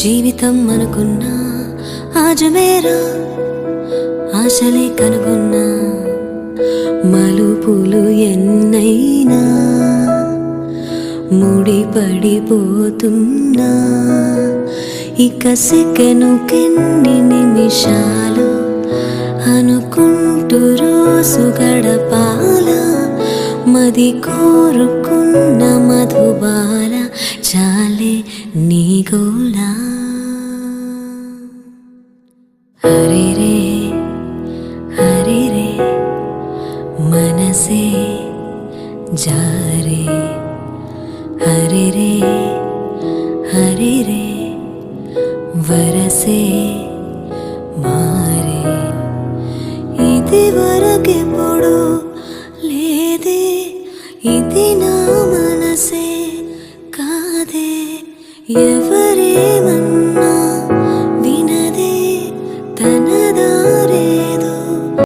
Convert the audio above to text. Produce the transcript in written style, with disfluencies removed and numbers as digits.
జీవితం అనుకున్నా ఆజమేరా ఆశలే కనుగొన్నా మలుపులు ఎన్నైనా ముడిపడిపోతున్నా ఇక సెకనుకెన్ని నిమిషాలు అనుకుంటూ రోజు గడపాల మది కోరుకున్న మధుబాల చాలే నీ గోలా హరి రే మనసే జారే హరి రే వరసే మారే ఇది వరకెప్పుడు లేదే ఇది నా మనసే కాదే ఎవరు